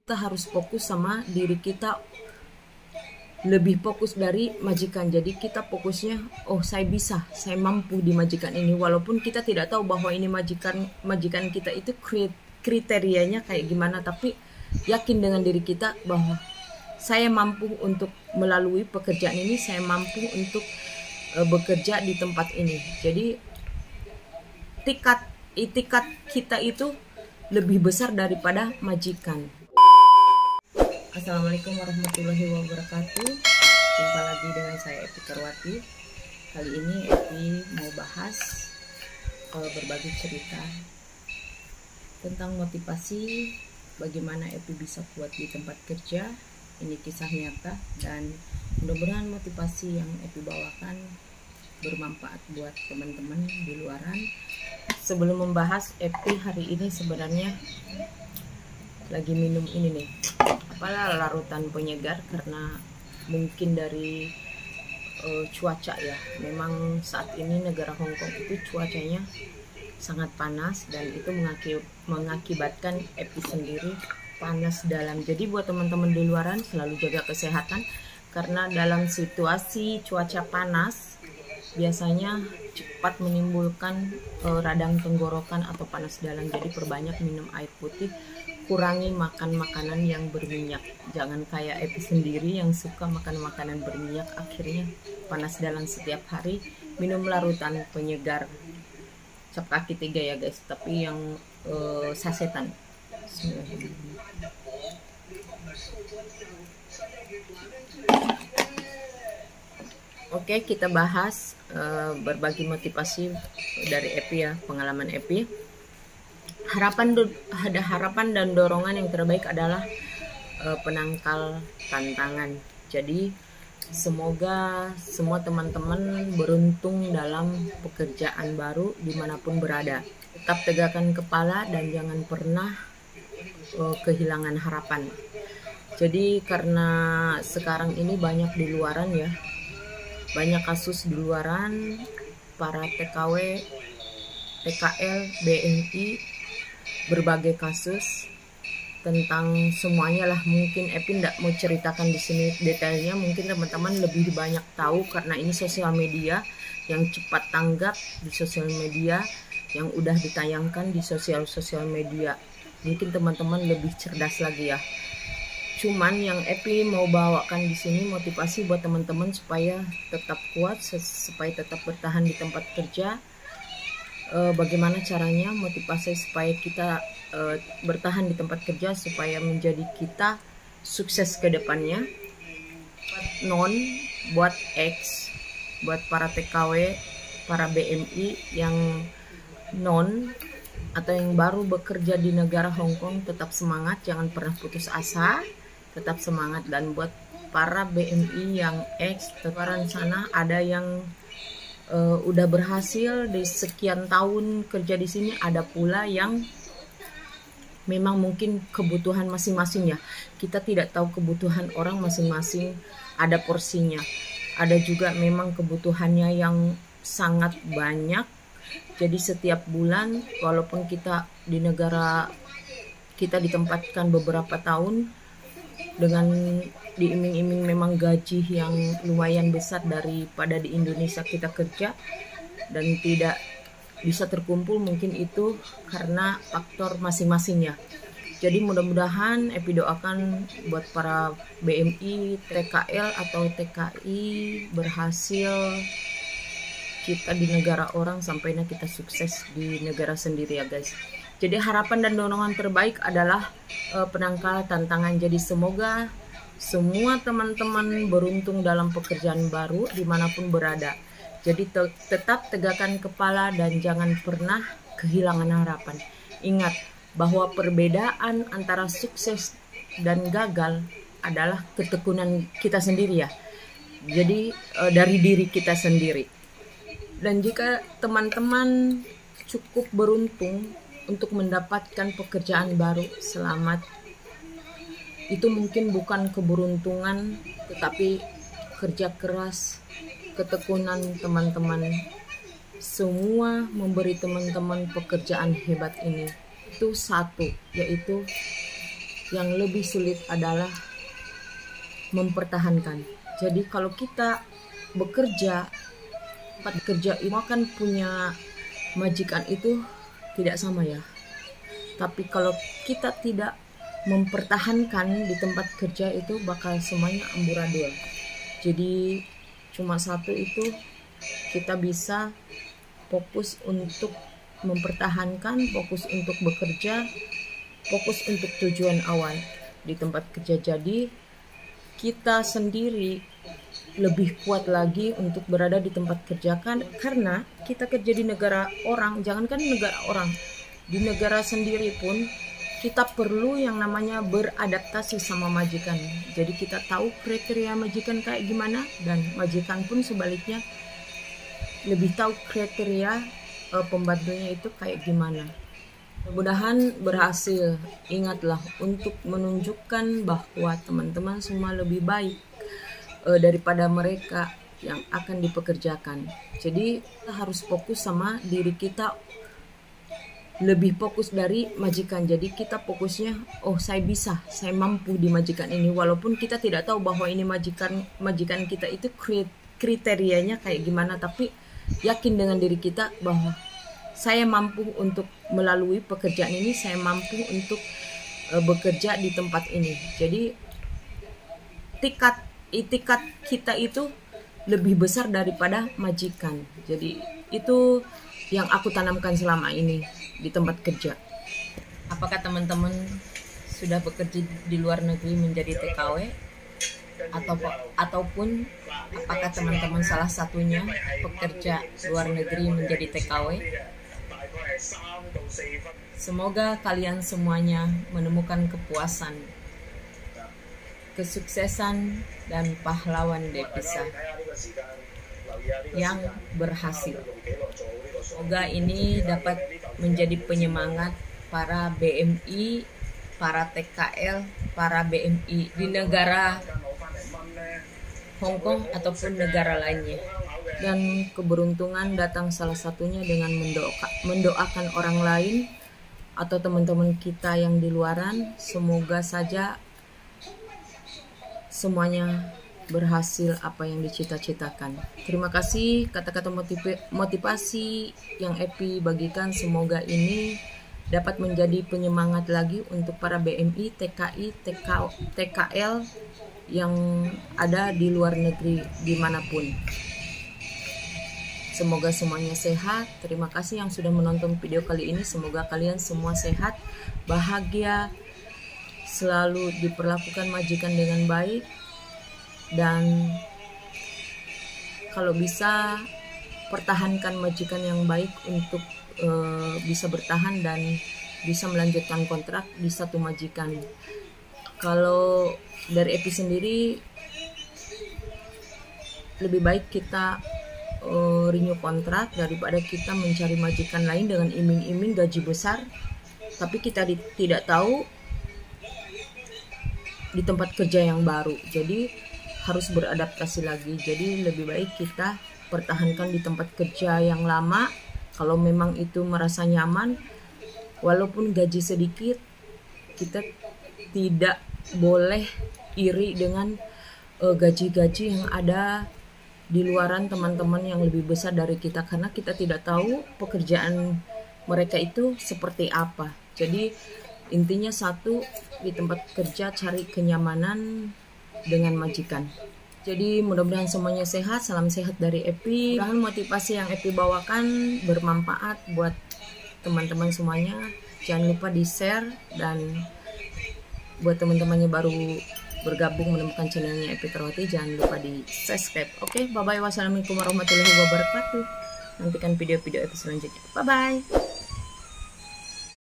kita harus fokus sama diri kita, lebih fokus dari majikan. Jadi kita fokusnya, oh saya bisa, saya mampu di majikan ini, walaupun kita tidak tahu bahwa ini majikan kita itu kriterianya kayak gimana, tapi yakin dengan diri kita bahwa saya mampu untuk melalui pekerjaan ini, saya mampu untuk bekerja di tempat ini. Jadi itikat kita itu lebih besar daripada majikan. Assalamualaikum warahmatullahi wabarakatuh. Jumpa lagi dengan saya Epi Karwati. Kali ini Epi mau bahas berbagi cerita tentang motivasi, bagaimana Epi bisa kuat di tempat kerja. Ini kisah nyata dan mudah-mudahan motivasi yang Epi bawakan bermanfaat buat teman-teman di luaran. Sebelum membahas, Epi hari ini sebenarnya lagi minum ini nih, larutan penyegar, karena mungkin dari cuaca ya. Memang saat ini negara Hong Kong itu cuacanya sangat panas dan itu mengakibatkan Epi sendiri panas dalam. Jadi buat teman-teman di luaran selalu jaga kesehatan, karena dalam situasi cuaca panas biasanya cepat menimbulkan radang tenggorokan atau panas dalam. Jadi perbanyak minum air putih, kurangi makan makanan yang berminyak. Jangan kayak Epi sendiri yang suka makan makanan berminyak, akhirnya panas dalam setiap hari. Minum larutan penyegar cap kaki 3 ya guys, tapi yang sasetan. Oke, kita bahas berbagi motivasi dari Epi ya, pengalaman Epi. Harapan dan dorongan yang terbaik adalah penangkal tantangan. Jadi semoga semua teman-teman beruntung dalam pekerjaan baru dimanapun berada. Tetap tegakkan kepala dan jangan pernah kehilangan harapan. Jadi karena sekarang ini banyak di luaran ya, banyak kasus di luaran, para TKW, TKL, BNI, berbagai kasus tentang semuanya lah. Mungkin Epi tidak mau ceritakan di sini detailnya, mungkin teman-teman lebih banyak tahu karena ini sosial media yang cepat tanggap di sosial media, yang udah ditayangkan di sosial media. Mungkin teman-teman lebih cerdas lagi ya. Cuman yang Epi mau bawakan di sini motivasi buat teman-teman supaya tetap kuat, supaya tetap bertahan di tempat kerja. Bagaimana caranya motivasi supaya kita bertahan di tempat kerja, supaya menjadi kita sukses ke depannya. Buat X, buat para TKW, para BMI yang atau yang baru bekerja di negara Hong Kong, tetap semangat, jangan pernah putus asa, tetap semangat. Dan buat para BMI yang X, teparan sana ada yang udah berhasil di sekian tahun kerja di sini, ada pula yang memang mungkin kebutuhan masing-masing ya. Kita tidak tahu kebutuhan orang masing-masing, ada porsinya. Ada juga memang kebutuhannya yang sangat banyak. Jadi setiap bulan, walaupun kita di negara kita ditempatkan beberapa tahun dengan diiming-iming memang gaji yang lumayan besar daripada di Indonesia kita kerja, dan tidak bisa terkumpul, mungkin itu karena faktor masing-masing ya. Jadi mudah-mudahan Epi doakan buat para BMI, TKL atau TKI berhasil kita di negara orang sampai kita sukses di negara sendiri ya guys. Jadi harapan dan dorongan terbaik adalah penangkal tantangan. Jadi semoga semua teman-teman beruntung dalam pekerjaan baru dimanapun berada. Jadi tetap tegakkan kepala dan jangan pernah kehilangan harapan. Ingat bahwa perbedaan antara sukses dan gagal adalah ketekunan kita sendiri ya. Jadi dari diri kita sendiri. Dan jika teman-teman cukup beruntung untuk mendapatkan pekerjaan baru, selamat. Itu mungkin bukan keberuntungan, tetapi kerja keras, ketekunan teman-teman. Semua memberi teman-teman pekerjaan hebat ini. Itu satu, yaitu yang lebih sulit adalah mempertahankan. Jadi kalau kita bekerja, tempat kerja itu kan punya majikan itu tidak sama ya. Tapi kalau kita tidak mempertahankan di tempat kerja itu bakal semuanya amburadul. Jadi cuma satu itu kita bisa fokus untuk mempertahankan, fokus untuk bekerja, fokus untuk tujuan awal di tempat kerja. Jadi kita sendiri lebih kuat lagi untuk berada di tempat kerja kan, karena kita kerja di negara orang, jangankan negara orang, di negara sendiri pun kita perlu yang namanya beradaptasi sama majikan. Jadi kita tahu kriteria majikan kayak gimana, dan majikan pun sebaliknya lebih tahu kriteria pembantunya itu kayak gimana. Mudah-mudahan berhasil. Ingatlah untuk menunjukkan bahwa teman-teman semua lebih baik daripada mereka yang akan dipekerjakan. Jadi kita harus fokus sama diri kita, lebih fokus dari majikan. Jadi kita fokusnya, oh saya bisa, saya mampu di majikan ini, walaupun kita tidak tahu bahwa ini majikan kita itu kriterianya kayak gimana, tapi yakin dengan diri kita bahwa saya mampu untuk melalui pekerjaan ini, saya mampu untuk bekerja di tempat ini. Jadi itikat kita itu lebih besar daripada majikan. Jadi itu yang aku tanamkan selama ini di tempat kerja. Apakah teman-teman sudah bekerja di luar negeri menjadi TKW, ataupun apakah teman-teman salah satunya pekerja luar negeri menjadi TKW? Semoga kalian semuanya menemukan kepuasan, kesuksesan, dan pahlawan devisa yang berhasil. Semoga ini dapat menjadi penyemangat para BMI, para TKL, para BMI di negara Hong Kong ataupun negara lainnya. Dan keberuntungan datang salah satunya dengan mendoakan orang lain atau teman-teman kita yang di luaran. Semoga saja semuanya berhasil apa yang dicita-citakan. Terima kasih kata-kata motivasi yang Epi bagikan. Semoga ini dapat menjadi penyemangat lagi untuk para BMI, TKI, TKL yang ada di luar negeri dimanapun. Semoga semuanya sehat. Terima kasih yang sudah menonton video kali ini. Semoga kalian semua sehat, bahagia, selalu diperlakukan majikan dengan baik, dan kalau bisa pertahankan majikan yang baik untuk bisa bertahan dan bisa melanjutkan kontrak di satu majikan. Kalau dari Epi sendiri, lebih baik kita renew kontrak daripada kita mencari majikan lain dengan iming-iming gaji besar, tapi kita tidak tahu di tempat kerja yang baru. Jadi harus beradaptasi lagi. Jadi lebih baik kita pertahankan di tempat kerja yang lama. Kalau memang itu merasa nyaman, walaupun gaji sedikit, kita tidak boleh iri dengan gaji-gaji yang ada di luaran teman-teman yang lebih besar dari kita, karena kita tidak tahu pekerjaan mereka itu seperti apa. Jadi intinya satu, di tempat kerja cari kenyamanan dengan majikan. Jadi mudah-mudahan semuanya sehat. Salam sehat dari Epi. Mudah-mudahan motivasi yang Epi bawakan bermanfaat buat teman-teman semuanya. Jangan lupa di share, dan buat teman-temannya baru bergabung menemukan channelnya Epi Terwati, jangan lupa di subscribe. Oke, bye bye. Wassalamualaikum warahmatullahi wabarakatuh. Nantikan video-video Epi selanjutnya. Bye bye.